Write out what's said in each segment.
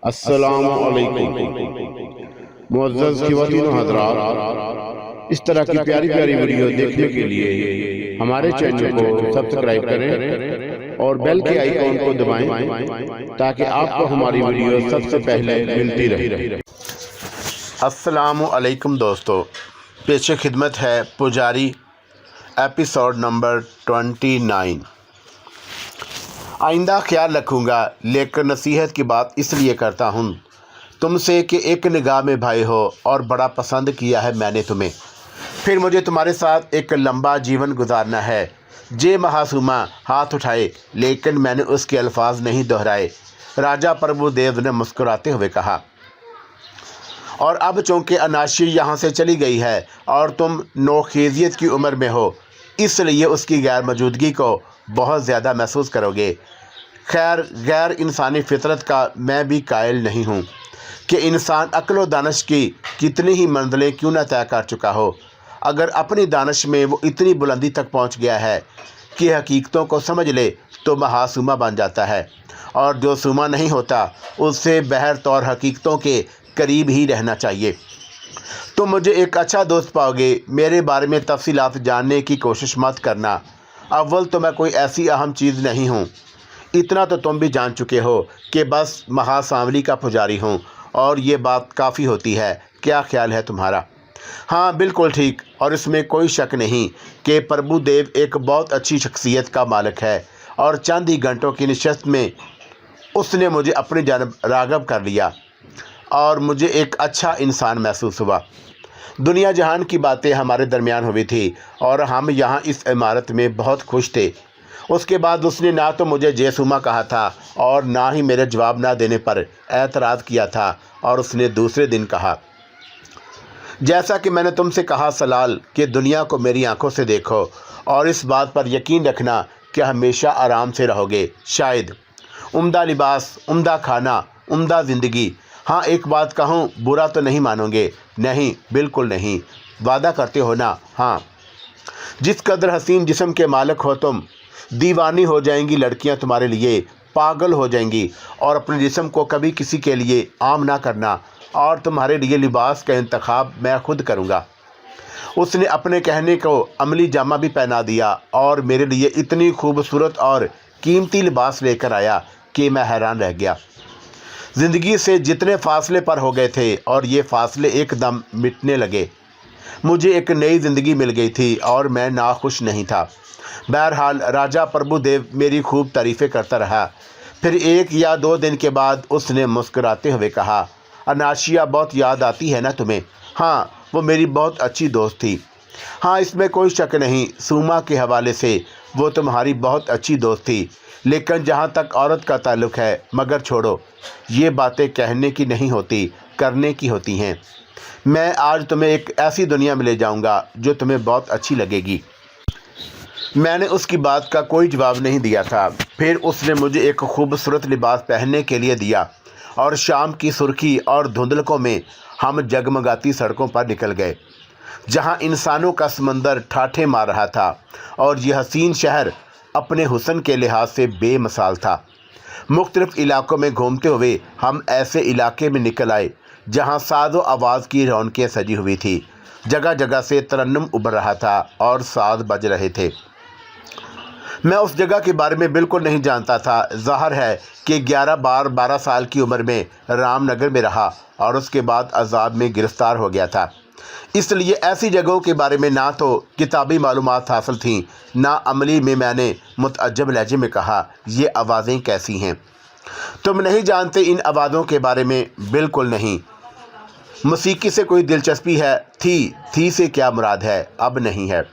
अस्सलामु अलैकुम मुअज़्ज़ज़ ख़वातीन व हज़रात, इस तरह की प्यारी प्यारी वीडियो देखने के लिए हमारे चैनल को सब्सक्राइब करें और बेल के आइकॉन को दबाएं ताकि आपको हमारी वीडियो सबसे पहले मिलती रहे। अस्सलामु अलैकुम दोस्तों, पेशे खिदमत है पुजारी एपिसोड नंबर 29। आइंदा ख्याल रखूँगा, लेकर नसीहत की बात इसलिए करता हूँ तुमसे कि एक निगाह में भाई हो और बड़ा पसंद किया है मैंने तुम्हें। फिर मुझे तुम्हारे साथ एक लंबा जीवन गुजारना है। जे महासुमा हाथ उठाए, लेकिन मैंने उसके अल्फाज नहीं दोहराए। राजा प्रभुदेव ने मुस्कुराते हुए कहा। और अब चूँकि अनाशी यहाँ से चली गई है और तुम नौखेजियत की उम्र में हो, इसलिए उसकी गैर मौजूदगी को बहुत ज़्यादा महसूस करोगे। खैर, गैर इंसानी फितरत का मैं भी कायल नहीं हूँ कि इंसान अक्ल दानश की कितनी ही मंजिलें क्यों न तय कर चुका हो, अगर अपनी दानश में वो इतनी बुलंदी तक पहुँच गया है कि हकीकतों को समझ ले तो महासुमा बन जाता है, और जो सुमा नहीं होता उससे बहर तौर हकीकतों के करीब ही रहना चाहिए। तुम मुझे एक अच्छा दोस्त पाओगे। मेरे बारे में तफसीलात जानने की कोशिश मत करना। अव्वल तो मैं कोई ऐसी अहम चीज़ नहीं हूँ, इतना तो तुम भी जान चुके हो कि बस महासावली का पुजारी हूँ, और ये बात काफ़ी होती है। क्या ख्याल है तुम्हारा? हाँ, बिल्कुल ठीक, और इसमें कोई शक नहीं कि प्रभुदेव एक बहुत अच्छी शख्सियत का मालिक है, और चंद ही घंटों की नशस्त में उसने मुझे अपनी जानब राग़ब कर लिया और मुझे एक अच्छा इंसान महसूस हुआ। दुनिया जहान की बातें हमारे दरमियान हुई थी और हम यहाँ इस इमारत में बहुत खुश थे। उसके बाद उसने ना तो मुझे जेसुमा कहा था और ना ही मेरे जवाब ना देने पर एतराज़ किया था, और उसने दूसरे दिन कहा, जैसा कि मैंने तुमसे कहा सलाल, कि दुनिया को मेरी आंखों से देखो और इस बात पर यकीन रखना कि हमेशा आराम से रहोगे। शायद उम्दा लिबास, उम्दा खाना, उम्दा ज़िंदगी। हाँ, एक बात कहूँ, बुरा तो नहीं मानोगे? नहीं, बिल्कुल नहीं। वादा करते हो ना? हाँ। जिस कदर हसीन जिस्म के मालिक हो तुम, दीवानी हो जाएंगी लड़कियां तुम्हारे लिए, पागल हो जाएंगी, और अपने जिस्म को कभी किसी के लिए आम ना करना, और तुम्हारे लिए लिबास का इंतखाब मैं खुद करूँगा। उसने अपने कहने को अमली जामा भी पहना दिया और मेरे लिए इतनी खूबसूरत और कीमती लिबास लेकर आया कि मैं हैरान रह गया। ज़िंदगी से जितने फासले पर हो गए थे और ये फासले एकदम मिटने लगे। मुझे एक नई ज़िंदगी मिल गई थी और मैं नाखुश नहीं था। बहरहाल राजा प्रभुदेव मेरी खूब तारीफ़ें करता रहा। फिर 1 या 2 दिन के बाद उसने मुस्कुराते हुए कहा, अनाशिया बहुत याद आती है ना तुम्हें? हाँ, वो मेरी बहुत अच्छी दोस्त थी। हाँ, इसमें कोई शक नहीं, सुमा के हवाले से वो तुम्हारी बहुत अच्छी दोस्त थी, लेकिन जहाँ तक औरत का ताल्लुक़ है, मगर छोड़ो, ये बातें कहने की नहीं होती, करने की होती हैं। मैं आज तुम्हें एक ऐसी दुनिया में ले जाऊँगा जो तुम्हें बहुत अच्छी लगेगी। मैंने उसकी बात का कोई जवाब नहीं दिया था। फिर उसने मुझे एक खूबसूरत लिबास पहनने के लिए दिया और शाम की सुर्खी और धुंधलकों में हम जगमगाती सड़कों पर निकल गए, जहाँ इंसानों का समंदर ठाठे मार रहा था और यह हसीन शहर अपने हुस्न के लिहाज से बेमिसाल था। मुख्तलिफ इलाकों में घूमते हुए हम ऐसे इलाके में निकल आए जहाँ सादो आवाज़ की रौनकें सजी हुई थी। जगह जगह से तरन्नुम उभर रहा था और साज बज रहे थे। मैं उस जगह के बारे में बिल्कुल नहीं जानता था। ज़ाहिर है कि 12 साल की उम्र में रामनगर में रहा और उसके बाद अजाब में गिरफ़्तार हो गया था। इसलिए ऐसी जगहों के बारे में ना तो किताबी मालूमात हासिल थीं, ना अमली में। मैंने मुतअज्जब लहजे में कहा, ये आवाज़ें कैसी हैं? तुम नहीं जानते इन आवाज़ों के बारे में? बिल्कुल नहीं। मौसीकी से कोई दिलचस्पी है? थी से क्या मुराद है? अब नहीं है।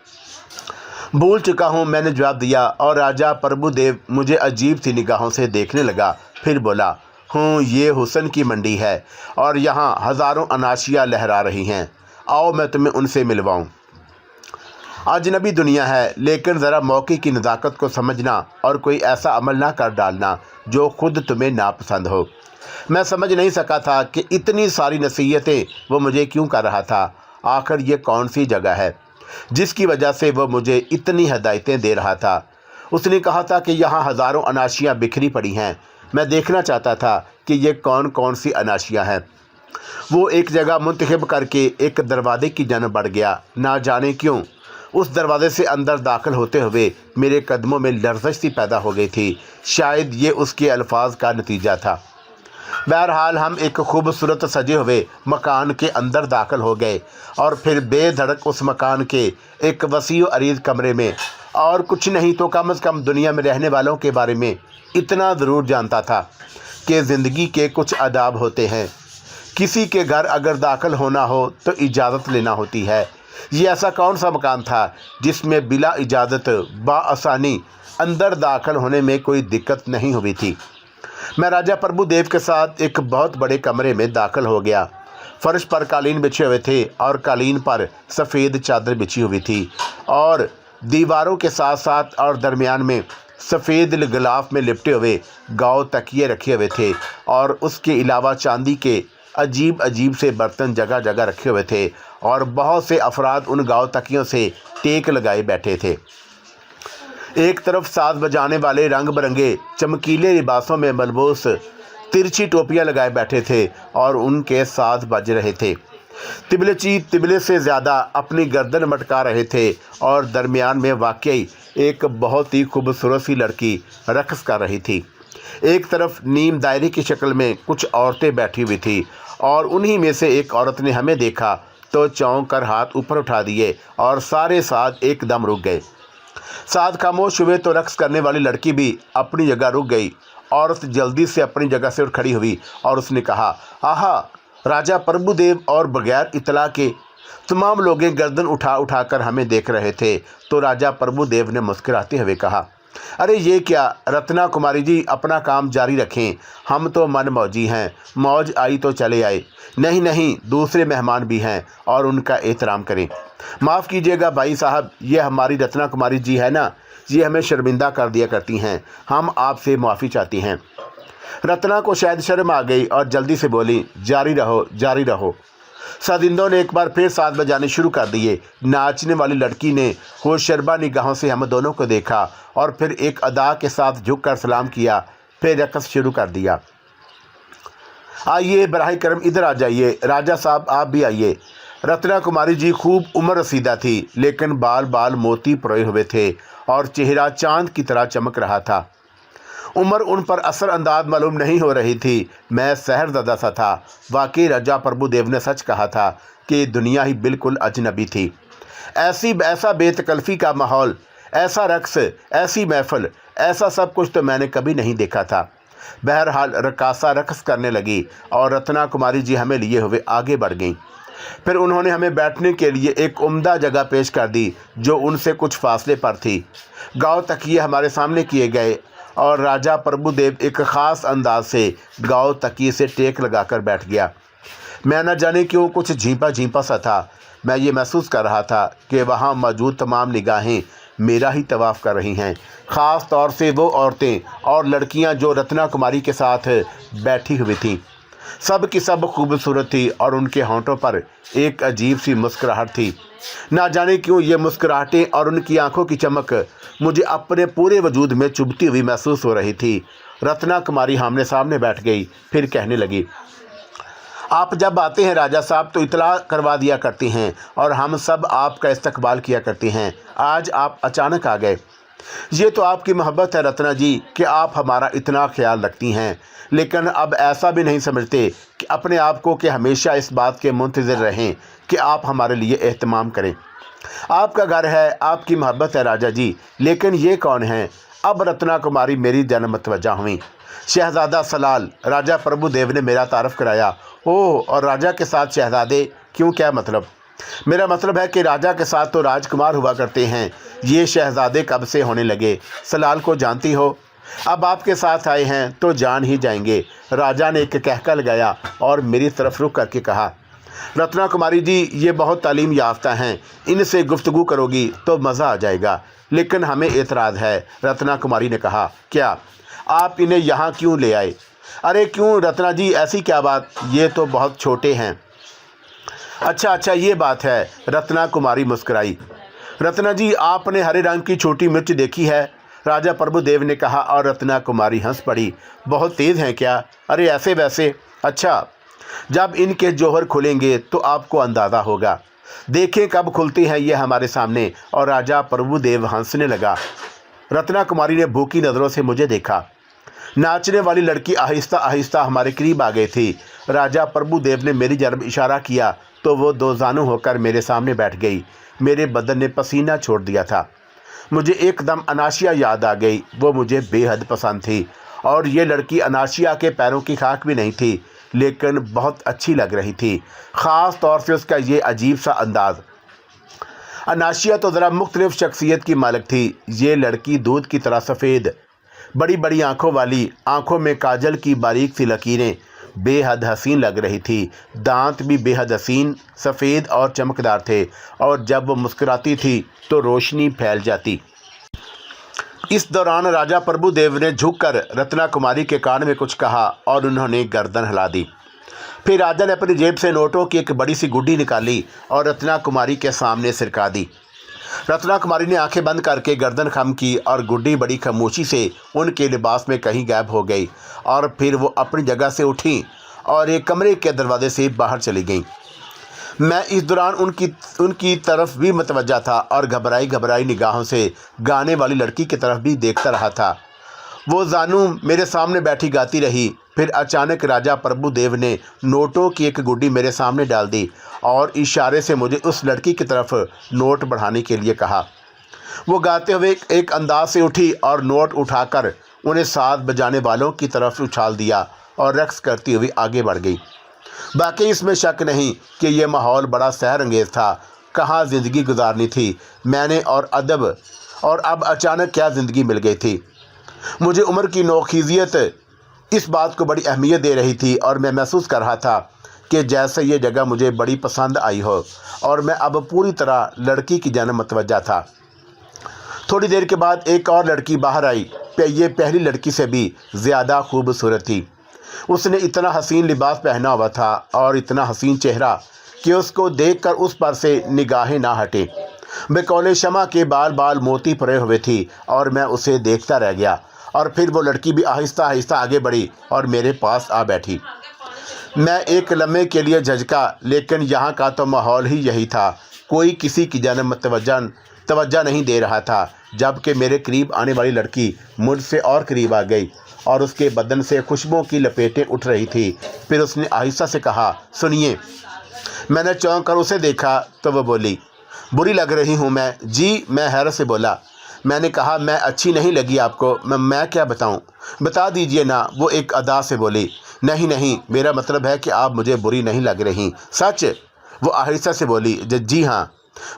भूल चुका हूँ, मैंने जवाब दिया, और राजा प्रभुदेव मुझे अजीब सी निगाहों से देखने लगा। फिर बोला, ये हुस्न की मंडी है और यहाँ हज़ारों अनाशियाँ लहरा रही हैं। आओ मैं तुम्हें उनसे मिलवाऊँ। अजनबी दुनिया है, लेकिन ज़रा मौके की नज़ाकत को समझना और कोई ऐसा अमल ना कर डालना जो खुद तुम्हें नापसंद हो। मैं समझ नहीं सका था कि इतनी सारी नसीहतें वो मुझे क्यों कर रहा था। आखिर ये कौन सी जगह है जिसकी वजह से वो मुझे इतनी हदायतें दे रहा था? उसने कहा था कि यहाँ हज़ारों अनाशियाँ बिखरी पड़ी हैं। मैं देखना चाहता था कि ये कौन कौन सी अनाशियाँ हैं। वो एक जगह मुंतखब करके एक दरवाजे की जानब बढ़ गया। ना जाने क्यों उस दरवाजे से अंदर दाखिल होते हुए मेरे कदमों में लर्ज़श सी पैदा हो गई थी। शायद ये उसके अल्फाज का नतीजा था। बहरहाल हम एक खूबसूरत सजे हुए मकान के अंदर दाखिल हो गए और फिर बेधड़क उस मकान के एक वसीअ अरीज़ कमरे में, और कुछ नहीं तो कम से कम दुनिया में रहने वालों के बारे में इतना ज़रूर जानता था कि ज़िंदगी के कुछ आदाब होते हैं। किसी के घर अगर दाखिल होना हो तो इजाज़त लेना होती है। ये ऐसा कौन सा मकान था जिसमें बिला इजाज़त बाआसानी अंदर दाखिल होने में कोई दिक्कत नहीं हुई थी। मैं राजा प्रभुदेव के साथ एक बहुत बड़े कमरे में दाखिल हो गया। फर्श पर कालीन बिछे हुए थे और कालीन पर सफ़ेद चादर बिछी हुई थी और दीवारों के साथ साथ और दरमियान में सफ़ेद गिलाफ में लिपटे हुए गाव तकिए रखे हुए थे और उसके अलावा चांदी के अजीब अजीब से बर्तन जगह जगह रखे हुए थे और बहुत से अफराद उन गाव तकियों से टेक लगाए बैठे थे। एक तरफ साज बजाने वाले रंग बिरंगे चमकीले लिबासों में मलबूस तिरछी टोपियां लगाए बैठे थे और उनके साज बज रहे थे। तिबलची तिबले से ज़्यादा अपनी गर्दन मटका रहे थे और दरमियान में वाकई एक बहुत ही खूबसूरत सी लड़की रक़्स कर रही थी। एक तरफ नीम दायरे की शक्ल में कुछ औरतें बैठी हुई थी और उन्हीं में से एक औरत ने हमें देखा तो चौंक कर हाथ ऊपर उठा दिए और सारे साथ एकदम रुक गए। साथ खामोश हुए तो रक़्स करने वाली लड़की भी अपनी जगह रुक गई। औरत जल्दी से अपनी जगह से उठ खड़ी हुई और उसने कहा, आहा, राजा प्रभुदेव और बगैर इतला के तमाम लोग गर्दन उठा उठा कर हमें देख रहे थे। तो राजा प्रभुदेव ने मुस्कुराते हुए कहा, अरे ये क्या रत्ना कुमारी जी, अपना काम जारी रखें, हम तो मन मौजी हैं, मौज आई तो चले आए। नहीं नहीं, दूसरे मेहमान भी हैं और उनका एहतराम करें। माफ़ कीजिएगा भाई साहब, ये हमारी रत्ना कुमारी जी है ना, ये हमें शर्मिंदा कर दिया करती हैं, हम आपसे माफ़ी चाहती हैं। रत्ना को शायद शर्म आ गई और जल्दी से बोली, जारी रहो जारी रहो। साजिंदों ने एक बार फिर साज बजाने शुरू कर दिए। नाचने वाली लड़की ने होशरबा निगाहों से हम दोनों को देखा और फिर एक अदा के साथ झुककर सलाम किया, फिर रक़्स शुरू कर दिया। आइए बराह करम इधर आ जाइए, राजा साहब आप भी आइए। रत्ना कुमारी जी खूब उम्र रसीदा थी, लेकिन बाल बाल मोती परोए हुए थे और चेहरा चांद की तरह चमक रहा था। उम्र उन पर असर अंदाज मालूम नहीं हो रही थी। मैं सहरज़दा सा था। वाकई राजा प्रभुदेव ने सच कहा था कि दुनिया ही बिल्कुल अजनबी थी। ऐसा बेतकल्फ़ी का माहौल, ऐसा रक़्स, ऐसी महफ़िल, ऐसा सब कुछ तो मैंने कभी नहीं देखा था। बहरहाल रक़ासा रक़्स करने लगी और रत्ना कुमारी जी हमें लिए हुए आगे बढ़ गईं। फिर उन्होंने हमें बैठने के लिए एक उम्दा जगह पेश कर दी जो उनसे कुछ फासले पर थी। गाँव तकिए हमारे सामने किए गए और राजा प्रभुदेव एक ख़ास अंदाज से गाँव तकिए से टेक लगाकर बैठ गया। मैं न जाने क्यों कुछ झींपा झींपा सा था। मैं ये महसूस कर रहा था कि वहाँ मौजूद तमाम निगाहें मेरा ही तवाफ़ कर रही हैं, ख़ास तौर से वो औरतें और लड़कियाँ जो रत्ना कुमारी के साथ बैठी हुई थीं। सब की सब खूबसूरत थी और उनके होंठों पर एक अजीब सी मुस्कुराहट थी। ना जाने क्यों ये मुस्कुराहटें और उनकी आंखों की चमक मुझे अपने पूरे वजूद में चुभती हुई महसूस हो रही थी। रत्ना कुमारी आमने सामने बैठ गई, फिर कहने लगी, आप जब आते हैं राजा साहब तो इतला करवा दिया करती हैं और हम सब आपका इस्तकबाल किया करते हैं। आज आप अचानक आ गए। ये तो आपकी मोहब्बत है रत्ना जी कि आप हमारा इतना ख्याल रखती हैं, लेकिन अब ऐसा भी नहीं समझते कि अपने आप को कि हमेशा इस बात के मुंतज़िर रहें कि आप हमारे लिए एहतमाम करें। आपका घर है, आपकी मोहब्बत है राजा जी, लेकिन ये कौन है? अब रत्ना कुमारी मेरी जन्म मतवज्जा हुई। शहज़ादा सलाल, राजा प्रभुदेव ने मेरा तारफ़ कराया। ओह, और राजा के साथ शहज़ादे क्यों, क्या मतलब? मेरा मतलब है कि राजा के साथ तो राजकुमार हुआ करते हैं, ये शहज़ादे कब से होने लगे? सलाल को जानती हो, अब आपके साथ आए हैं तो जान ही जाएंगे। राजा ने एक कहका लगाया और मेरी तरफ रुख करके कहा, रत्ना कुमारी जी ये बहुत तालीम याफ्ता हैं, इनसे गुफ्तगू करोगी तो मज़ा आ जाएगा। लेकिन हमें एतराज़ है। रत्ना कुमारी ने कहा, क्या आप इन्हें यहाँ क्यों ले आए? अरे क्यों रत्ना जी, ऐसी क्या बात, ये तो बहुत छोटे हैं। अच्छा ये बात है। रत्ना कुमारी मुस्कुराई। रत्ना जी आपने हरे रंग की छोटी मिर्च देखी है? राजा प्रभुदेव ने कहा और रत्ना कुमारी हंस पड़ी। बहुत तेज़ हैं क्या? अरे ऐसे वैसे। अच्छा, जब इनके जौहर खुलेंगे तो आपको अंदाज़ा होगा। देखें कब खुलती हैं ये हमारे सामने। और राजा प्रभुदेव हंसने लगा। रत्ना कुमारी ने भूखी नज़रों से मुझे देखा। नाचने वाली लड़की आहिस्ता आहिस्ता हमारे करीब आ गई थी। राजा प्रभुदेव ने मेरी तरफ इशारा किया तो वो दो जानू होकर मेरे सामने बैठ गई। मेरे बदन ने पसीना छोड़ दिया था। मुझे एकदम अनाशिया याद आ गई। वो मुझे बेहद पसंद थी और ये लड़की अनाशिया के पैरों की खाक भी नहीं थी, लेकिन बहुत अच्छी लग रही थी, ख़ास तौर से उसका ये अजीब सा अंदाज़। अनाशिया तो ज़रा मुख्तलिफ शख्सियत की मालिक थी। ये लड़की दूध की तरह सफ़ेद, बड़ी बड़ी आँखों वाली, आँखों में काजल की बारीक सी लकीरें, बेहद हसीन लग रही थी। दांत भी बेहद हसीन, सफ़ेद और चमकदार थे और जब वो मुस्कुराती थी तो रोशनी फैल जाती। इस दौरान राजा प्रभुदेव ने झुककर रत्ना कुमारी के कान में कुछ कहा और उन्होंने गर्दन हिला दी। फिर राजा ने अपनी जेब से नोटों की एक बड़ी सी गुड्डी निकाली और रत्ना कुमारी के सामने सिरका दी। रत्ना कुमारी ने आंखें बंद करके गर्दन खम की और गुड्डी बड़ी खामोशी से उनके लिबास में कहीं गायब हो गई और फिर वो अपनी जगह से उठी और एक कमरे के दरवाजे से बाहर चली गई। मैं इस दौरान उनकी तरफ भी मतवज्जा था और घबराई घबराई निगाहों से गाने वाली लड़की की तरफ भी देखता रहा था। वो जानू मेरे सामने बैठी गाती रही। फिर अचानक राजा प्रभुदेव ने नोटों की एक गुड्डी मेरे सामने डाल दी और इशारे से मुझे उस लड़की की तरफ नोट बढ़ाने के लिए कहा। वो गाते हुए एक अंदाज से उठी और नोट उठाकर उन्हें साथ बजाने वालों की तरफ उछाल दिया और रक्स करती हुई आगे बढ़ गई। बाकी इसमें शक नहीं कि यह माहौल बड़ा सहरंगेज़ था। कहाँ ज़िंदगी गुजारनी थी मैंने और अदब, और अब अचानक क्या ज़िंदगी मिल गई थी। मुझे उम्र की नौखिजियत इस बात को बड़ी अहमियत दे रही थी और मैं महसूस कर रहा था कि जैसे ये जगह मुझे बड़ी पसंद आई हो और मैं अब पूरी तरह लड़की की जानब मतवज्जा था। थोड़ी देर के बाद एक और लड़की बाहर आई। ये पहली लड़की से भी ज़्यादा खूबसूरत थी। उसने इतना हसीन लिबास पहना हुआ था और इतना हसीन चेहरा कि उसको देखकर उस पर से निगाहें ना हटे। बेकौले शमा के बाल बाल मोती परे हुए थी और मैं उसे देखता रह गया। और फिर वो लड़की भी आहिस्ता आहिस्ता आगे बढ़ी और मेरे पास आ बैठी। मैं एक लम्हे के लिए झटका, लेकिन यहाँ का तो माहौल ही यही था। कोई किसी की जानब तवज्जो नहीं दे रहा था, जबकि मेरे करीब आने वाली लड़की मुझसे और करीब आ गई और उसके बदन से खुशबुओं की लपेटें उठ रही थी। फिर उसने आहिस्ता से कहा, सुनिए। मैंने चौंक कर उसे देखा तो वह बोली, बुरी लग रही हूँ मैं? जी, मैं हैरत से बोला। मैंने कहा, मैं अच्छी नहीं लगी आपको? मैं क्या बताऊँ? बता दीजिए ना। वो एक अदा से बोली। नहीं नहीं, मेरा मतलब है कि आप मुझे बुरी नहीं लग रही। सच? वो आहिस्ता से बोली। जी हाँ।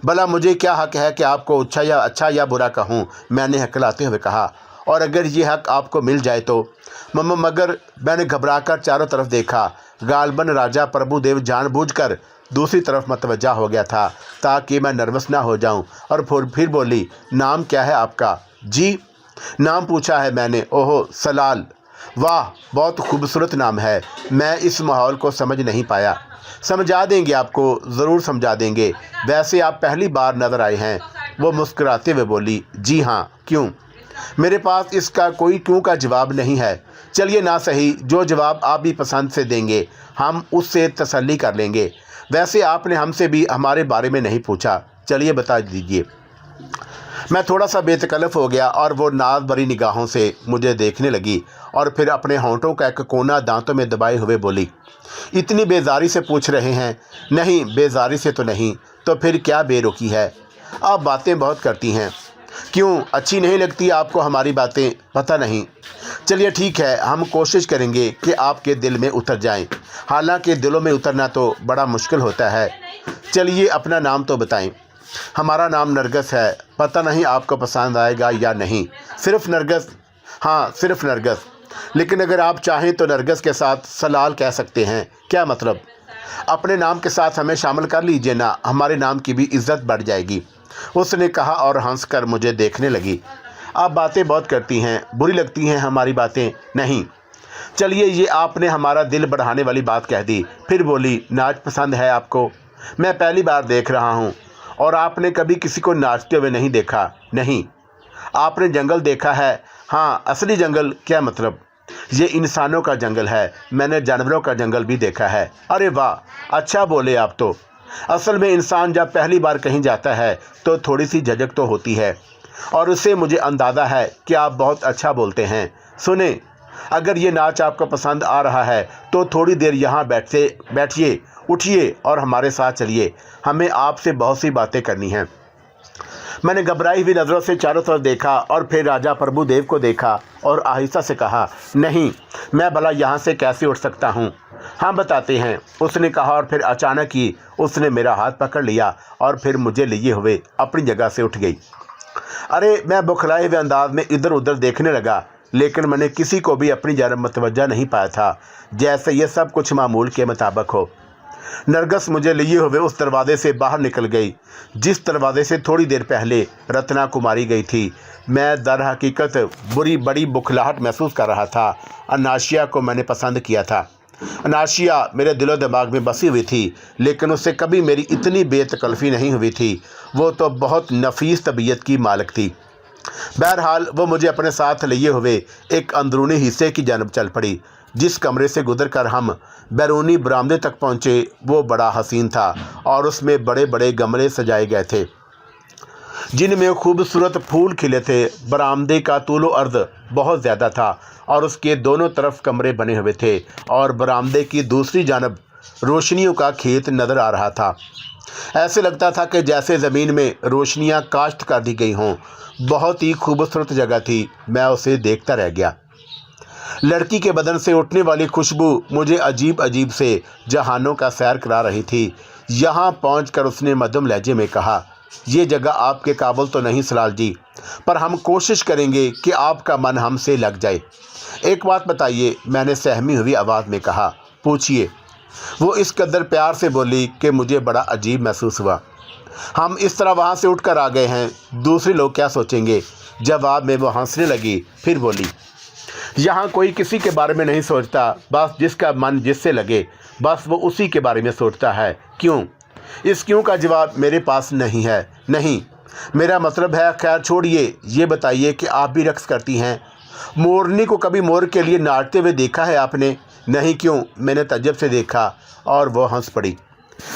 भला मुझे क्या हक़ है कि आपको अच्छा या बुरा कहूँ? मैंने हकलाते हुए कहा। और अगर ये हक़ आपको मिल जाए तो? मगर मैंने घबराकर चारों तरफ देखा। गालबन राजा प्रभुदेव जानबूझकर दूसरी तरफ मतवज्जा हो गया था ताकि मैं नर्वस ना हो जाऊं। और फिर बोली, नाम क्या है आपका? जी, नाम पूछा है मैंने। ओहो, सलाल। वाह, बहुत खूबसूरत नाम है। मैं इस माहौल को समझ नहीं पाया। समझा देंगे आपको, ज़रूर समझा देंगे। वैसे आप पहली बार नज़र आए हैं? वो मुस्कुराते हुए बोली। जी हाँ। क्यों? मेरे पास इसका कोई क्यों का जवाब नहीं है। चलिए ना सही, जो जवाब आप भी पसंद से देंगे हम उससे तसल्ली कर लेंगे। वैसे आपने हमसे भी हमारे बारे में नहीं पूछा, चलिए बता दीजिए। मैं थोड़ा सा बेतकल्लफ हो गया और वो नाज भरी निगाहों से मुझे देखने लगी और फिर अपने होंठों का एक कोना दांतों में दबाए हुए बोली, इतनी बेजारी से पूछ रहे हैं? नहीं, बेजारी से तो नहीं, तो फिर क्या बेरुखी है? आप बातें बहुत करती हैं। क्यों, अच्छी नहीं लगती आपको हमारी बातें? पता नहीं। चलिए ठीक है, हम कोशिश करेंगे कि आपके दिल में उतर जाएं। हालांकि दिलों में उतरना तो बड़ा मुश्किल होता है। चलिए अपना नाम तो बताएं। हमारा नाम नरगस है। पता नहीं आपको पसंद आएगा या नहीं। सिर्फ नरगस? हाँ, सिर्फ नरगस। लेकिन अगर आप चाहें तो नरगस के साथ सलाल कह सकते हैं। क्या मतलब? अपने नाम के साथ हमें शामिल कर लीजिए ना, हमारे नाम की भी इज्जत बढ़ जाएगी, उसने कहा और हंसकर मुझे देखने लगी। आप बातें बहुत करती हैं, बुरी लगती हैं हमारी बातें? नहीं। चलिए, ये आपने हमारा दिल बढ़ाने वाली बात कह दी। फिर बोली, नाच पसंद है आपको? मैं पहली बार देख रहा हूँ। और आपने कभी किसी को नाचते हुए नहीं देखा? नहीं। आपने जंगल देखा है? हाँ, असली जंगल क्या मतलब? ये इंसानों का जंगल है, मैंने जानवरों का जंगल भी देखा है। अरे वाह, अच्छा बोले आप तो। असल में इंसान जब पहली बार कहीं जाता है तो थोड़ी सी झिझक तो होती है, और उससे मुझे अंदाज़ा है कि आप बहुत अच्छा बोलते हैं। सुने, अगर ये नाच आपको पसंद आ रहा है तो थोड़ी देर यहाँ बैठिए, उठिए और हमारे साथ चलिए। हमें आपसे बहुत सी बातें करनी हैं। मैंने घबराई हुई नज़रों से चारों तरफ देखा और फिर राजा प्रभुदेव को देखा और आहिस्ता से कहा, नहीं, मैं भला यहाँ से कैसे उठ सकता हूँ? हाँ, बताते हैं, उसने कहा। और फिर अचानक ही उसने मेरा हाथ पकड़ लिया और फिर मुझे लिए हुए अपनी जगह से उठ गई। अरे, मैं बुखलाए हुए अंदाज में इधर उधर देखने लगा, लेकिन मैंने किसी को भी अपनी जानब मतवज्जा नहीं पाया था, जैसे ये सब कुछ मामूल के मुताबिक हो। नरगस मुझे लिए हुए उस दरवाजे से बाहर निकल गई जिस दरवाजे से थोड़ी देर पहले रत्ना कुमारी गई थी। मैं दर हकीकत बड़ी बुखलाहट महसूस कर रहा था। अनाशिया को मैंने पसंद किया था। अनाशिया मेरे दिलो दिमाग में बसी हुई थी, लेकिन उससे कभी मेरी इतनी बेतकल्फ़ी नहीं हुई थी। वो तो बहुत नफीस तबीयत की मालिक थी। बहरहाल वो मुझे अपने साथ लिए हुए एक अंदरूनी हिस्से की जानब चल पड़ी। जिस कमरे से गुजरकर हम बैरूनी बरामदे तक पहुँचे वो बड़ा हसीन था और उसमें बड़े बड़े गमले सजाए गए थे जिनमें खूबसूरत फूल खिले थे। बरामदे का तूलो अर्द बहुत ज़्यादा था और उसके दोनों तरफ कमरे बने हुए थे और बरामदे की दूसरी जानब रोशनियों का खेत नज़र आ रहा था। ऐसे लगता था कि जैसे ज़मीन में रोशनियां काश्त कर दी गई हों। बहुत ही खूबसूरत जगह थी। मैं उसे देखता रह गया। लड़की के बदन से उठने वाली खुशबू मुझे अजीब अजीब से जहानों का सैर करा रही थी। यहाँ पहुंचकर उसने मध्यम लहजे में कहा, ये जगह आपके काबिल तो नहीं सलाल जी, पर हम कोशिश करेंगे कि आपका मन हमसे लग जाए। एक बात बताइए, मैंने सहमी हुई आवाज़ में कहा। पूछिए। वो इस कदर प्यार से बोली कि मुझे बड़ा अजीब महसूस हुआ। हम इस तरह वहाँ से उठकर आ गए हैं, दूसरे लोग क्या सोचेंगे? जवाब में वो हंसने लगी, फिर बोली, यहाँ कोई किसी के बारे में नहीं सोचता, बस जिसका मन जिससे लगे बस वो उसी के बारे में सोचता है। क्यों? इस क्यों का जवाब मेरे पास नहीं है। नहीं, मेरा मतलब है, खैर छोड़िए, ये बताइए कि आप भी रक्स करती हैं? मोरनी को कभी मोर के लिए नाचते हुए देखा है आपने? नहीं। क्यों? मैंने तज्जब से देखा और वो हंस पड़ी।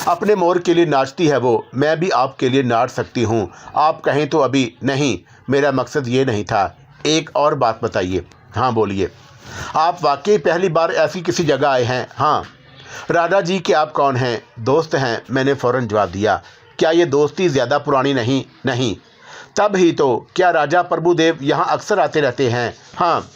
अपने मोर के लिए नाचती है वो, मैं भी आपके लिए नाच सकती हूँ। आप कहें तो अभी। नहीं, मेरा मकसद ये नहीं था। एक और बात बताइए। हाँ, बोलिए। आप वाकई पहली बार ऐसी किसी जगह आए हैं? हाँ। राजा जी के आप कौन हैं? दोस्त हैं, मैंने फ़ौरन जवाब दिया। क्या ये दोस्ती ज़्यादा पुरानी नहीं? नहीं। तब ही तो। क्या राजा प्रभुदेव यहाँ अक्सर आते रहते हैं? हाँ,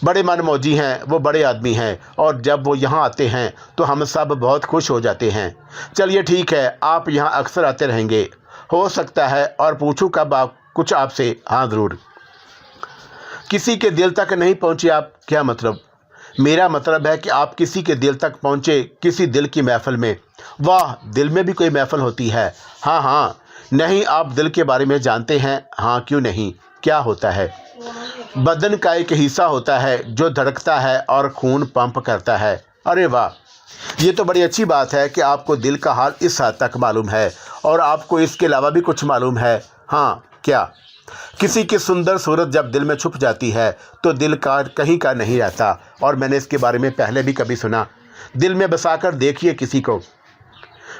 बड़े मनमौजी हैं, वो बड़े आदमी हैं, और जब वो यहाँ आते हैं तो हम सब बहुत खुश हो जाते हैं। चलिए ठीक है, आप यहाँ अक्सर आते रहेंगे, हो सकता है। और पूछूं कब आप कुछ आपसे? हाँ, ज़रूर। किसी के दिल तक नहीं पहुँचे आप? क्या मतलब? मेरा मतलब है कि आप किसी के दिल तक पहुँचे, किसी दिल की महफ़िल में। वाह, दिल में भी कोई महफ़िल होती है? हाँ हाँ। नहीं, आप दिल के बारे में जानते हैं? हाँ, क्यों नहीं। क्या होता है? बदन का एक हिस्सा होता है जो धड़कता है और खून पंप करता है। अरे वाह, ये तो बड़ी अच्छी बात है कि आपको दिल का हाल इस हद तक मालूम है, और आपको इसके अलावा भी कुछ मालूम है। हाँ, क्या? किसी की सुंदर सूरत जब दिल में छुप जाती है तो दिल का कहीं का नहीं रहता, और मैंने इसके बारे में पहले भी कभी सुना। दिल में बसाकर देखिए किसी को।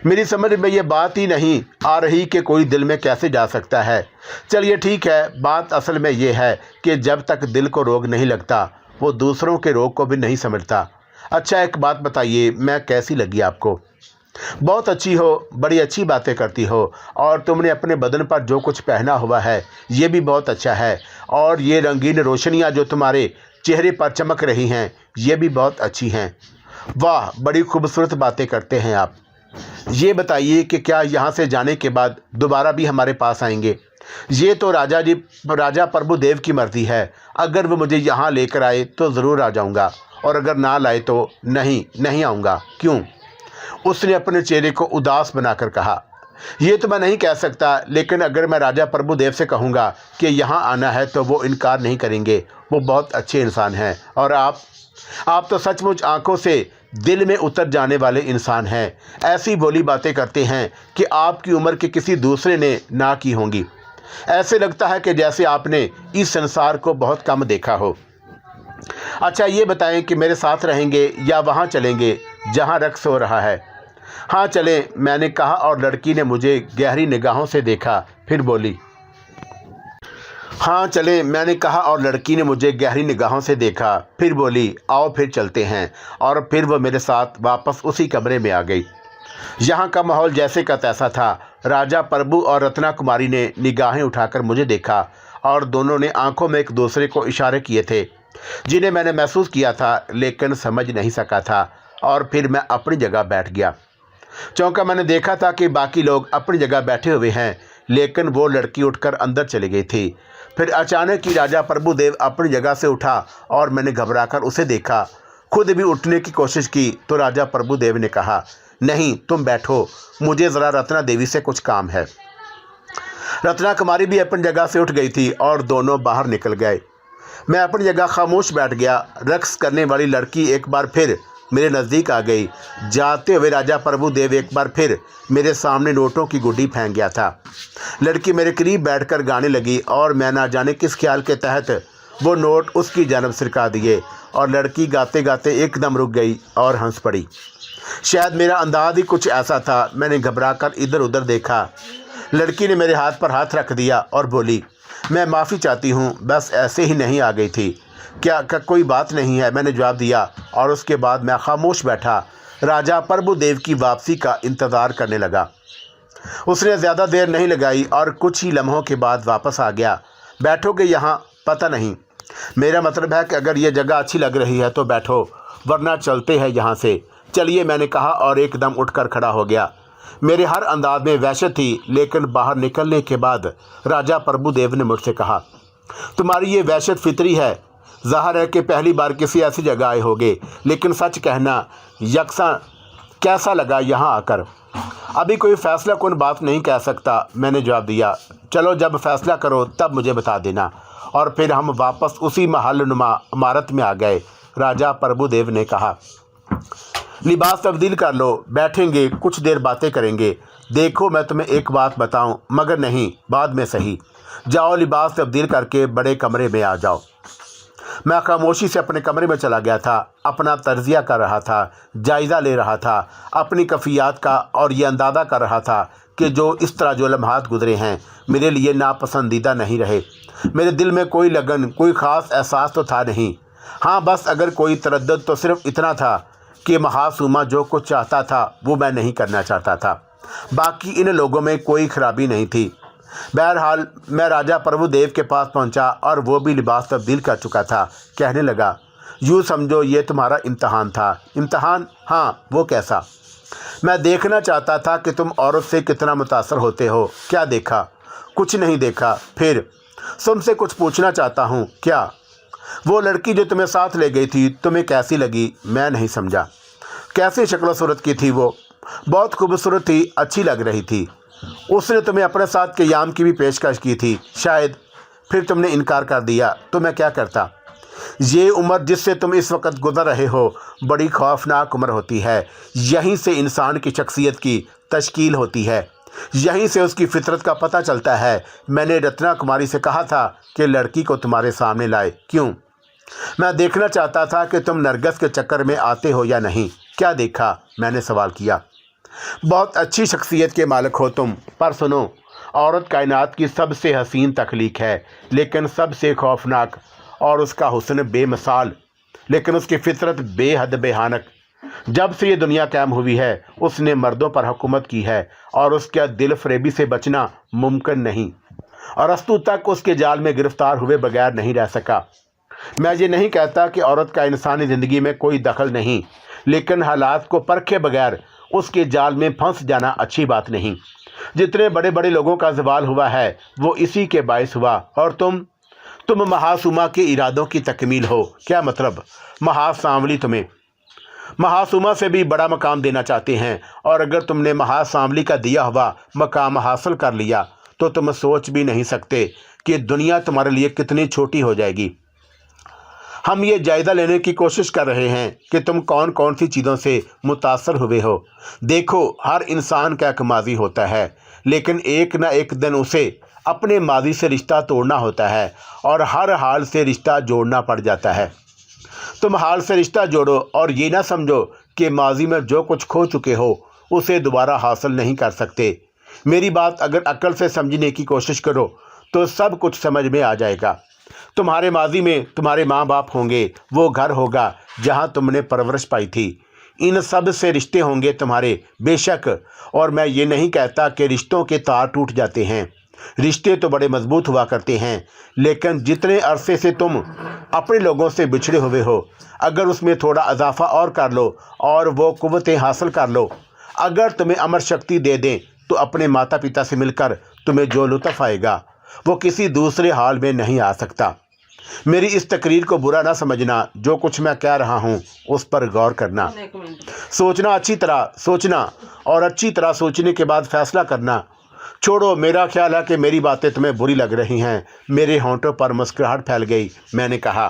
मेरी समझ में ये बात ही नहीं आ रही कि कोई दिल में कैसे जा सकता है। चलिए ठीक है, बात असल में ये है कि जब तक दिल को रोग नहीं लगता वो दूसरों के रोग को भी नहीं समझता। अच्छा, एक बात बताइए, मैं कैसी लगी आपको? बहुत अच्छी हो, बड़ी अच्छी बातें करती हो, और तुमने अपने बदन पर जो कुछ पहना हुआ है ये भी बहुत अच्छा है, और ये रंगीन रोशनियाँ जो तुम्हारे चेहरे पर चमक रही हैं ये भी बहुत अच्छी हैं। वाह, बड़ी खूबसूरत बातें करते हैं आप। ये बताइए कि क्या यहाँ से जाने के बाद दोबारा भी हमारे पास आएंगे? ये तो राजा प्रभुदेव की मर्ज़ी है। अगर वो मुझे यहाँ लेकर आए तो ज़रूर आ जाऊँगा, और अगर ना लाए तो नहीं आऊँगा। क्यों? उसने अपने चेहरे को उदास बनाकर कहा। ये तो मैं नहीं कह सकता, लेकिन अगर मैं राजा प्रभुदेव से कहूँगा कि यहाँ आना है तो वो इनकार नहीं करेंगे। वो बहुत अच्छे इंसान हैं, और आप तो सचमुच आंखों से दिल में उतर जाने वाले इंसान हैं। ऐसी भोली बातें करते हैं कि आपकी उम्र के किसी दूसरे ने ना की होंगी। ऐसे लगता है कि जैसे आपने इस संसार को बहुत कम देखा हो। अच्छा ये बताएं कि मेरे साथ रहेंगे या वहाँ चलेंगे जहाँ रक्स हो रहा है। हाँ चलें, मैंने कहा और लड़की ने मुझे गहरी निगाहों से देखा, फिर बोली। हाँ चलें, मैंने कहा और लड़की ने मुझे गहरी निगाहों से देखा, फिर बोली, आओ फिर चलते हैं। और फिर वह मेरे साथ वापस उसी कमरे में आ गई। यहाँ का माहौल जैसे का तैसा था। राजा प्रभु और रत्ना कुमारी ने निगाहें उठाकर मुझे देखा और दोनों ने आंखों में एक दूसरे को इशारे किए थे, जिन्हें मैंने महसूस किया था लेकिन समझ नहीं सका था। और फिर मैं अपनी जगह बैठ गया। चौंका, मैंने देखा था कि बाकी लोग अपनी जगह बैठे हुए हैं, लेकिन वो लड़की उठकर अंदर चली गई थी। फिर अचानक ही राजा प्रभुदेव अपनी जगह से उठा और मैंने घबराकर उसे देखा। खुद भी उठने की कोशिश की तो राजा प्रभुदेव ने कहा, नहीं तुम बैठो, मुझे ज़रा रत्ना देवी से कुछ काम है। रत्ना कुमारी भी अपनी जगह से उठ गई थी और दोनों बाहर निकल गए। मैं अपनी जगह खामोश बैठ गया। रक्स करने वाली लड़की एक बार फिर मेरे नज़दीक आ गई। जाते हुए राजा प्रभुदेव एक बार फिर मेरे सामने नोटों की गुड्डी फेंक गया था। लड़की मेरे करीब बैठकर गाने लगी और मैं ना जाने किस ख्याल के तहत वो नोट उसकी जानब सिरका दिए और लड़की गाते गाते एकदम रुक गई और हंस पड़ी। शायद मेरा अंदाज ही कुछ ऐसा था। मैंने घबराकर इधर उधर देखा। लड़की ने मेरे हाथ पर हाथ रख दिया और बोली, मैं माफ़ी चाहती हूँ, बस ऐसे ही नहीं आ गई थी। क्या कोई बात नहीं है, मैंने जवाब दिया। और उसके बाद मैं खामोश बैठा राजा प्रभुदेव की वापसी का इंतज़ार करने लगा। उसने ज़्यादा देर नहीं लगाई और कुछ ही लम्हों के बाद वापस आ गया। बैठोगे यहाँ? पता नहीं, मेरा मतलब है कि अगर ये जगह अच्छी लग रही है तो बैठो, वरना चलते हैं यहाँ से। चलिए, मैंने कहा और एकदम उठकर खड़ा हो गया। मेरे हर अंदाज में वहशत थी, लेकिन बाहर निकलने के बाद राजा प्रभुदेव ने मुझसे कहा, तुम्हारी ये वहशत फितरी है। ज़ाहिर है कि पहली बार किसी ऐसी जगह आए होगे, लेकिन सच कहना, यकसा कैसा लगा यहाँ आकर? अभी कोई फ़ैसला कौन बात नहीं कह सकता, मैंने जवाब दिया। चलो, जब फैसला करो तब मुझे बता देना। और फिर हम वापस उसी महलनुमा इमारत में आ गए। राजा प्रभुदेव ने कहा, लिबास तब्दील कर लो, बैठेंगे, कुछ देर बातें करेंगे। देखो, मैं तुम्हें एक बात बताऊं, मगर नहीं, बाद में सही। जाओ, लिबास तब्दील करके बड़े कमरे में आ जाओ। मैं खामोशी से अपने कमरे में चला गया था। अपना तर्जिया कर रहा था, जायज़ा ले रहा था अपनी कफ़ियात का, और ये अंदाज़ा कर रहा था कि जो इस तरह जो लम्हात गुजरे हैं मेरे लिए नापसंदीदा नहीं रहे। मेरे दिल में कोई लगन, कोई ख़ास एहसास तो था नहीं। हाँ, बस अगर कोई तरद्दुद तो सिर्फ इतना था कि महासुमा जो कुछ चाहता था वो मैं नहीं करना चाहता था। बाकी इन लोगों में कोई खराबी नहीं थी। बहरहाल मैं राजा प्रभुदेव के पास पहुंचा और वो भी लिबास तब्दील कर चुका था। कहने लगा, यूँ समझो ये तुम्हारा इम्तहान था। इम्तहान? हाँ, वो कैसा? मैं देखना चाहता था कि तुम औरत से कितना मुतासर होते हो। क्या देखा? कुछ नहीं देखा। फिर तुमसे कुछ पूछना चाहता हूँ। क्या? वो लड़की जो तुम्हें साथ ले गई थी, तुम्हें कैसी लगी? मैं नहीं समझा। कैसी शक्ल सूरत की थी वो? बहुत खूबसूरत थी, अच्छी लग रही थी। उसने तुम्हें अपने साथ क़याम की भी पेशकश की थी शायद, फिर तुमने इनकार कर दिया। तो मैं क्या करता? ये उम्र जिससे तुम इस वक्त गुजर रहे हो बड़ी खौफनाक उम्र होती है। यहीं से इंसान की शख्सियत की तश्कील होती है, यहीं से उसकी फितरत का पता चलता है। मैंने रत्ना कुमारी से कहा था कि लड़की को तुम्हारे सामने लाए। क्यों? मैं देखना चाहता था कि तुम नरगिस के चक्कर में आते हो या नहीं। क्या देखा? मैंने सवाल किया। बहुत अच्छी शख्सियत के मालिक हो तुम, पर सुनो, औरत कायनात की सबसे हसीन तख्लीक है, लेकिन सबसे खौफनाक, और उसका हुस्न बेमिसाल, लेकिन उसकी फितरत बेहद बेहानक। जब से ये दुनिया कायम हुई है उसने मर्दों पर हुकूमत की है और उसके दिल फरेबी से बचना मुमकिन नहीं, और अस्तु तक उसके जाल में गिरफ्तार हुए बगैर नहीं रह सका। मैं ये नहीं कहता कि औरत का इंसानी ज़िंदगी में कोई दखल नहीं, लेकिन हालात को परखे बगैर उसके जाल में फंस जाना अच्छी बात नहीं। जितने बड़े बड़े लोगों का ज़वाल हुआ है वो इसी के बायस हुआ। और तुम महासुमा के इरादों की तकमील हो। क्या मतलब? महासांवली तुम्हें महासुमा से भी बड़ा मकाम देना चाहते हैं, और अगर तुमने महासांवली का दिया हुआ मकाम हासिल कर लिया तो तुम सोच भी नहीं सकते कि दुनिया तुम्हारे लिए कितनी छोटी हो जाएगी। हम ये जायज़ा लेने की कोशिश कर रहे हैं कि तुम कौन कौन सी चीज़ों से मुतासर हुए हो। देखो, हर इंसान का एक माजी होता है, लेकिन एक न एक दिन उसे अपने माजी से रिश्ता तोड़ना होता है और हर हाल से रिश्ता जोड़ना पड़ जाता है। तुम हाल से रिश्ता जोड़ो और ये ना समझो कि माजी में जो कुछ खो चुके हो उसे दोबारा हासिल नहीं कर सकते। मेरी बात अगर अक्ल से समझने की कोशिश करो तो सब कुछ समझ में आ जाएगा। तुम्हारे माजी में तुम्हारे माँ बाप होंगे, वो घर होगा जहाँ तुमने परवरिश पाई थी। इन सब से रिश्ते होंगे तुम्हारे, बेशक। और मैं ये नहीं कहता कि रिश्तों के तार टूट जाते हैं। रिश्ते तो बड़े मजबूत हुआ करते हैं, लेकिन जितने अरसे से तुम अपने लोगों से बिछड़े हुए हो, अगर उसमें थोड़ा इजाफा और कर लो और वो कुव्वतें हासिल कर लो, अगर तुम्हें अमर शक्ति दे दें, तो अपने माता पिता से मिलकर तुम्हें जो लुत्फ़ आएगा वो किसी दूसरे हाल में नहीं आ सकता। मेरी इस तकरीर को बुरा ना समझना। जो कुछ मैं कह रहा हूँ उस पर गौर करना, सोचना, अच्छी तरह सोचना और अच्छी तरह सोचने के बाद फैसला करना। छोड़ो, मेरा ख्याल है कि मेरी बातें तुम्हें बुरी लग रही हैं। मेरे होंठों पर मुस्कुराहट फैल गई। मैंने कहा,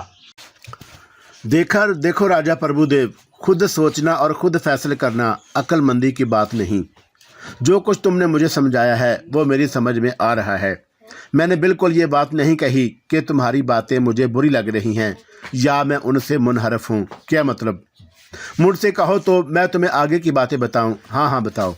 देखो राजा प्रभुदेव, खुद सोचना और खुद फैसले करना अक्लमंदी की बात नहीं। जो कुछ तुमने मुझे समझाया है वो मेरी समझ में आ रहा है। मैंने बिल्कुल ये बात नहीं कही कि तुम्हारी बातें मुझे बुरी लग रही हैं या मैं उनसे मुनहरफ हूँ। क्या मतलब? मुझसे कहो तो मैं तुम्हें आगे की बातें बताऊँ। हाँ बताओ।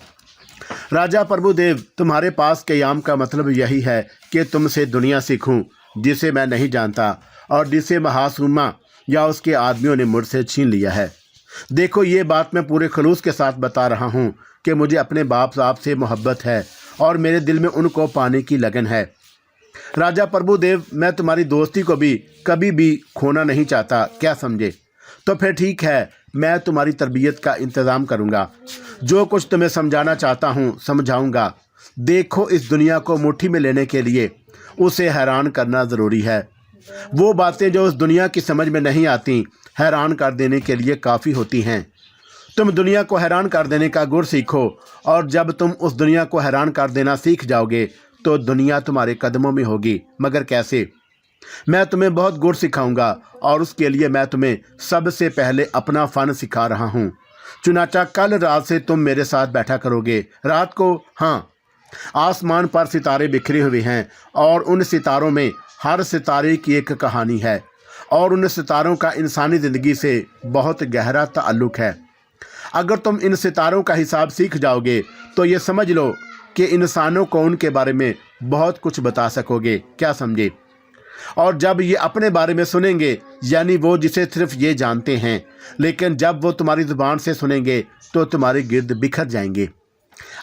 राजा प्रभुदेव, तुम्हारे पास क़याम का मतलब यही है कि तुमसे दुनिया सीखूं जिसे मैं नहीं जानता और जिसे महासूमा या उसके आदमियों ने मुझसे छीन लिया है। देखो, ये बात मैं पूरे खलूस के साथ बता रहा हूँ कि मुझे अपने बाप साहब से मोहब्बत है और मेरे दिल में उनको पाने की लगन है। राजा प्रभुदेव, मैं तुम्हारी दोस्ती को भी कभी भी खोना नहीं चाहता। क्या समझे? तो फिर ठीक है, मैं तुम्हारी तरबियत का इंतज़ाम करूँगा। जो कुछ तुम्हें समझाना चाहता हूँ समझाऊँगा। देखो, इस दुनिया को मुट्ठी में लेने के लिए उसे हैरान करना ज़रूरी है। वो बातें जो उस दुनिया की समझ में नहीं आती, हैरान कर देने के लिए काफ़ी होती हैं। तुम दुनिया को हैरान कर देने का गुर सीखो और जब तुम उस दुनिया को हैरान कर देना सीख जाओगे तो दुनिया तुम्हारे कदमों में होगी। मगर कैसे? मैं तुम्हें बहुत गुर सिखाऊंगा और उसके लिए मैं तुम्हें सबसे पहले अपना फ़न सिखा रहा हूँ। चुनाचा कल रात से तुम मेरे साथ बैठा करोगे। रात को, हाँ, आसमान पर सितारे बिखरे हुए हैं और उन सितारों में हर सितारे की एक कहानी है और उन सितारों का इंसानी ज़िंदगी से बहुत गहरा ताल्लुक़ है। अगर तुम इन सितारों का हिसाब सीख जाओगे तो ये समझ लो कि इंसानों को उनके बारे में बहुत कुछ बता सकोगे। क्या समझे? और जब ये अपने बारे में सुनेंगे, यानी वो जिसे सिर्फ ये जानते हैं, लेकिन जब वो तुम्हारी ज़ुबान से सुनेंगे तो तुम्हारे गिर्द बिखर जाएंगे।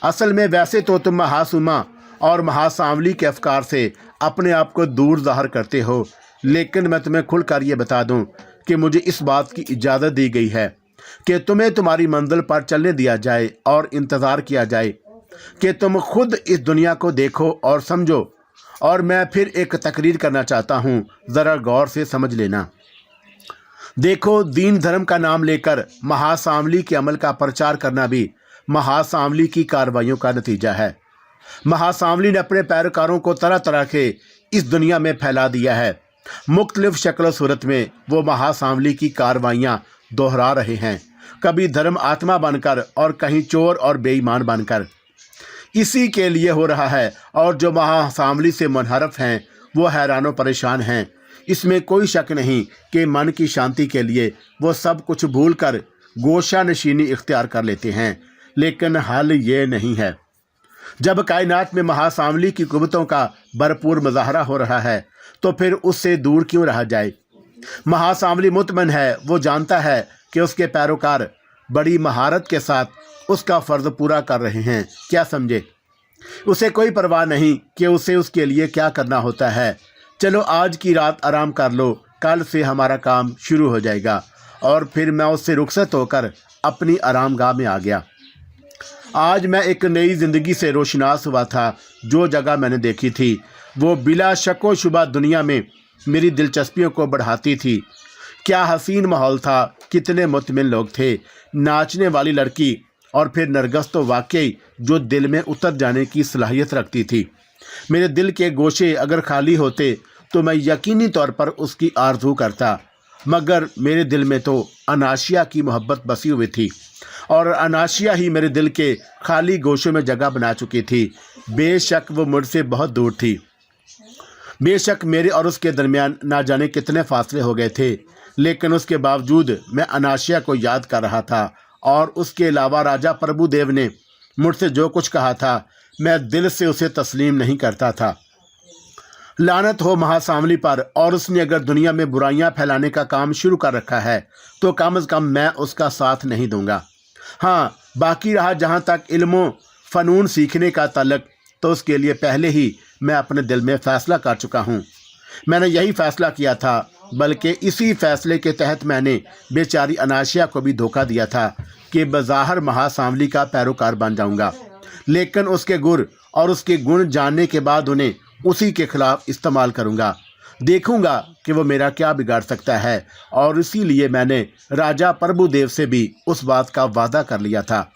असल में वैसे तो तुम महासुमा और महासांवली के अफकार से अपने आप को दूर ज़ाहिर करते हो, लेकिन मैं तुम्हें खुलकर ये बता दूं कि मुझे इस बात की इजाज़त दी गई है कि तुम्हें तुम्हारी मंजिल पर चलने दिया जाए और इंतज़ार किया जाए कि तुम खुद इस दुनिया को देखो और समझो। और मैं फिर एक तकरीर करना चाहता हूँ, ज़रा गौर से समझ लेना। देखो, दीन धर्म का नाम लेकर महासांवली के अमल का प्रचार करना भी महासांवली की कार्रवाइयों का नतीजा है। महासांवली ने अपने पैरोकारों को तरह तरह के इस दुनिया में फैला दिया है। मुख्तलिफ शक्ल सूरत में वो महासांवली की कार्रवाइयाँ दोहरा रहे हैं, कभी धर्म आत्मा बनकर और कहीं चोर और बेईमान बनकर। इसी के लिए हो रहा है और जो महासांवली से मुनहरफ हैं वो हैरानों परेशान हैं। इसमें कोई शक नहीं कि मन की शांति के लिए वो सब कुछ भूलकर गोशा नशीनी इख्तियार कर लेते हैं, लेकिन हल ये नहीं है। जब कायनात में महासांवली की कुव्वतों का भरपूर मुजाहरा हो रहा है तो फिर उससे दूर क्यों रहा जाए? महासांवली मुतमन है, वो जानता है कि उसके पैरोकार बड़ी महारत के साथ उसका फ़र्ज़ पूरा कर रहे हैं। क्या समझे? उसे कोई परवाह नहीं कि उसे उसके लिए क्या करना होता है। चलो, आज की रात आराम कर लो, कल से हमारा काम शुरू हो जाएगा। और फिर मैं उससे रुखसत होकर अपनी आरामगाह में आ गया। आज मैं एक नई ज़िंदगी से रोशनास हुआ था। जो जगह मैंने देखी थी वो बिला शको शुबा दुनिया में मेरी दिलचस्पियों को बढ़ाती थी। क्या हसीन माहौल था, कितने मुतमिन लोग थे, नाचने वाली लड़की और फिर नरगस तो वाकई जो दिल में उतर जाने की सलाहियत रखती थी। मेरे दिल के गोशे अगर खाली होते तो मैं यकीनी तौर पर उसकी आरज़ू करता, मगर मेरे दिल में तो अनाशिया की मोहब्बत बसी हुई थी और अनाशिया ही मेरे दिल के खाली गोशों में जगह बना चुकी थी। बेशक वो मुझसे बहुत दूर थी, बेशक मेरे और उसके दरमियान ना जाने कितने फासले हो गए थे, लेकिन उसके बावजूद मैं अनाशिया को याद कर रहा था और उसके अलावा राजा प्रभुदेव ने मुझसे जो कुछ कहा था मैं दिल से उसे तस्लीम नहीं करता था। लानत हो महासामली पर, और उसने अगर दुनिया में बुराइयां फैलाने का काम शुरू कर रखा है तो कम से कम मैं उसका साथ नहीं दूंगा। हाँ, बाकी रहा जहाँ तक इल्मो फ़नून सीखने का तल्लक, तो उसके लिए पहले ही मैं अपने दिल में फ़ैसला कर चुका हूँ। मैंने यही फ़ैसला किया था, बल्कि इसी फ़ैसले के तहत मैंने बेचारी अनाशिया को भी धोखा दिया था कि बज़ाहिर महासामली का पैरोकार बन जाऊँगा, लेकिन उसके गुर और उसके गुण जानने के बाद उन्हें उसी के खिलाफ इस्तेमाल करूँगा। देखूँगा कि वो मेरा क्या बिगाड़ सकता है, और इसीलिए मैंने राजा प्रभुदेव से भी उस बात का वादा कर लिया था।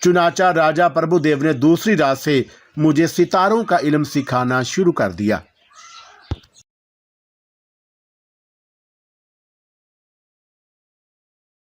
चुनाचा राजा प्रभुदेव ने दूसरी रात से मुझे सितारों का इल्म सिखाना शुरू कर दिया।